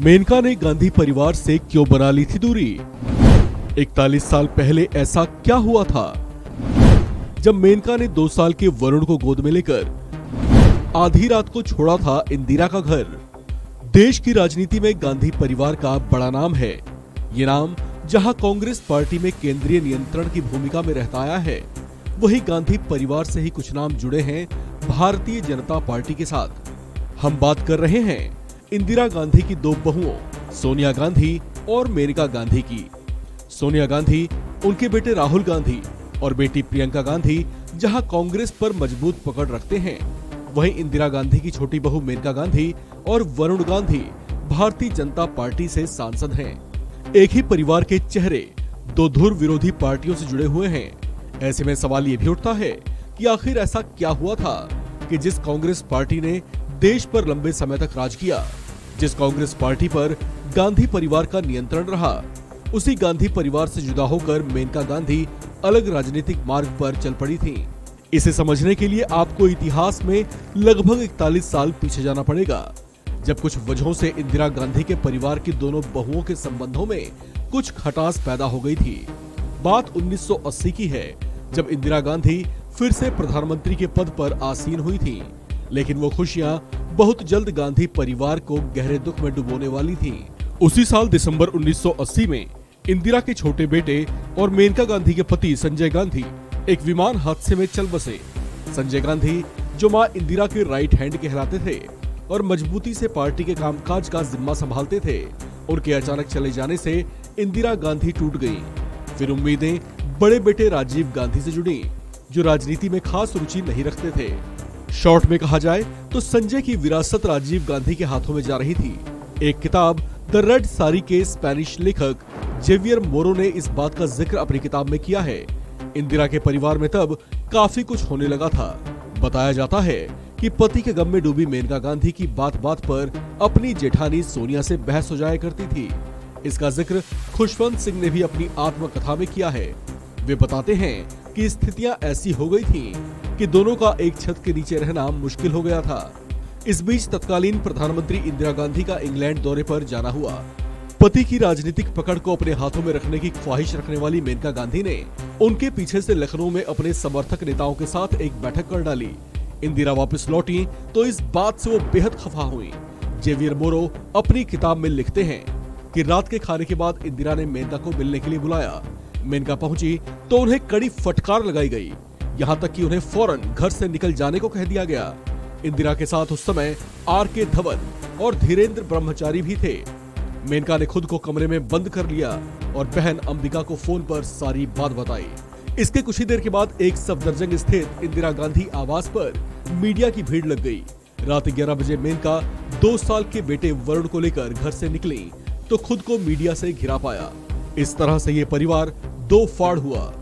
मेनका ने गांधी परिवार से क्यों बना ली थी दूरी? 41 साल पहले ऐसा क्या हुआ था जब मेनका ने 2 साल के वरुण को गोद में लेकर आधी रात को छोड़ा था इंदिरा का घर। देश की राजनीति में गांधी परिवार का बड़ा नाम है। ये नाम जहां कांग्रेस पार्टी में केंद्रीय नियंत्रण की भूमिका में रहता आया है, वही गांधी परिवार से ही कुछ नाम जुड़े हैं भारतीय जनता पार्टी के साथ। हम बात कर रहे हैं इंदिरा गांधी की 2 बहुओं सोनिया गांधी और मेनका गांधी की। सोनिया गांधी, उनके बेटे राहुल गांधी और बेटी प्रियंका गांधी जहां कांग्रेस पर मजबूत पकड़ रखते हैं, वहीं इंदिरा गांधी की छोटी बहू मेनका गांधी और वरुण गांधी भारतीय जनता पार्टी से सांसद हैं। एक ही परिवार के चेहरे 2 धुर विरोधी पार्टियों से जुड़े हुए हैं। ऐसे में सवाल ये भी उठता है कि आखिर ऐसा क्या हुआ था कि जिस कांग्रेस पार्टी ने देश पर लंबे समय तक राज किया, जिस कांग्रेस पार्टी पर गांधी परिवार का नियंत्रण रहा, उसी गांधी परिवार से जुदा होकर मेनका गांधी अलग राजनीतिक मार्ग पर चल पड़ी थी। इसे समझने के लिए आपको इतिहास में लगभग 41 साल पीछे जाना पड़ेगा, जब कुछ वजहों से इंदिरा गांधी के परिवार की दोनों बहुओं के संबंधों में कुछ खटास पैदा हो गई थी। बात 1980 की है, जब इंदिरा गांधी फिर से प्रधानमंत्री के पद पर आसीन हुई थी, लेकिन वो खुशियां बहुत जल्द गांधी परिवार को गहरे दुख में डुबोने वाली थी। उसी साल दिसंबर 1980 में इंदिरा के छोटे बेटे और मेनका गांधी के पति संजय गांधी एक विमान हादसे में चल बसे। संजय गांधी, जो मां इंदिरा के राइट हैंड कहलाते थे और मजबूती से पार्टी के कामकाज का जिम्मा संभालते थे, उनके अचानक चले जाने से इंदिरा गांधी टूट गईं। फिर उम्मीदें बड़े बेटे राजीव गांधी से जुड़ी, जो राजनीति में खास रुचि नहीं रखते थे। शॉर्ट में कहा जाए तो संजय की विरासत राजीव गांधी के हाथों में जा रही थी। एक किताब द रेड साड़ी के स्पेनिश लेखक जेवियर मोरो ने इस बात का जिक्र अपनी किताब में किया है। इंदिरा के परिवार में तब काफी कुछ होने लगा था। बताया जाता है कि पति के गम में डूबी मेनका गांधी की बात बात पर अपनी जेठानी सोनिया से बहस हो जाया करती थी। इसका जिक्र खुशवंत सिंह ने भी अपनी आत्मकथा में किया है। वे बताते हैं कि स्थितियां ऐसी हो गई थी कि दोनों का एक छत के नीचे रहना मुश्किल हो गया था। इस बीच तत्कालीन प्रधानमंत्री इंदिरा गांधी का इंग्लैंड दौरे पर जाना हुआ। पति की राजनीतिक पकड़ को अपने हाथों में रखने की ख्वाहिश रखने वाली मेनका गांधी ने उनके पीछे से लखनऊ में अपने समर्थक नेताओं के साथ एक बैठक कर डाली। इंदिरा वापस लौटी तो इस बात से वो बेहद खफा हुई। जेवियर मोरो अपनी किताब में लिखते हैं कि रात के खाने के बाद इंदिरा ने मेनका को मिलने के लिए बुलाया। मेनका पहुंची तो उन्हें कड़ी फटकार लगाई गई, यहाँ तक कि उन्हें फौरन घर से निकल जाने को कह दिया गया। इंदिरा के साथ उस समय आर.के. धवन और धीरेन्द्र ब्रह्मचारी भी थे। मेनका ने खुद को कमरे में बंद कर लिया और बहन अंबिका को फोन पर सारी बात बताई। इसके कुछ ही देर के बाद एक सफदरजंग स्थित इंदिरा गांधी आवास पर मीडिया की भीड़ लग गई। रात 11 बजे मेनका 2 साल के बेटे वरुण को लेकर घर से निकली तो खुद को मीडिया से घिरा पाया। इस तरह से ये परिवार 2 फाड़ हुआ।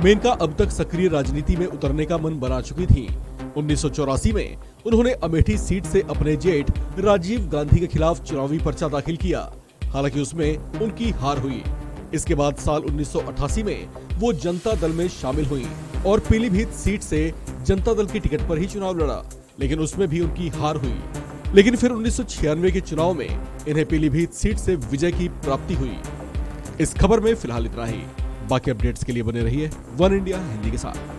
मेनका अब तक सक्रिय राजनीति में उतरने का मन बना चुकी थी। 1984 में उन्होंने अमेठी सीट से अपने जेठ राजीव गांधी के खिलाफ चुनावी पर्चा दाखिल किया। हालांकि उसमें उनकी हार हुई। इसके बाद साल 1988 में वो जनता दल में शामिल हुई और पीलीभीत सीट से जनता दल की टिकट पर ही चुनाव लड़ा, लेकिन उसमें भी उनकी हार हुई। लेकिन फिर 1996 के चुनाव में इन्हें पीलीभीत सीट से विजय की प्राप्ति हुई। इस खबर में फिलहाल इतना ही। बाकी अपडेट्स के लिए बने रहिए वन इंडिया हिंदी के साथ।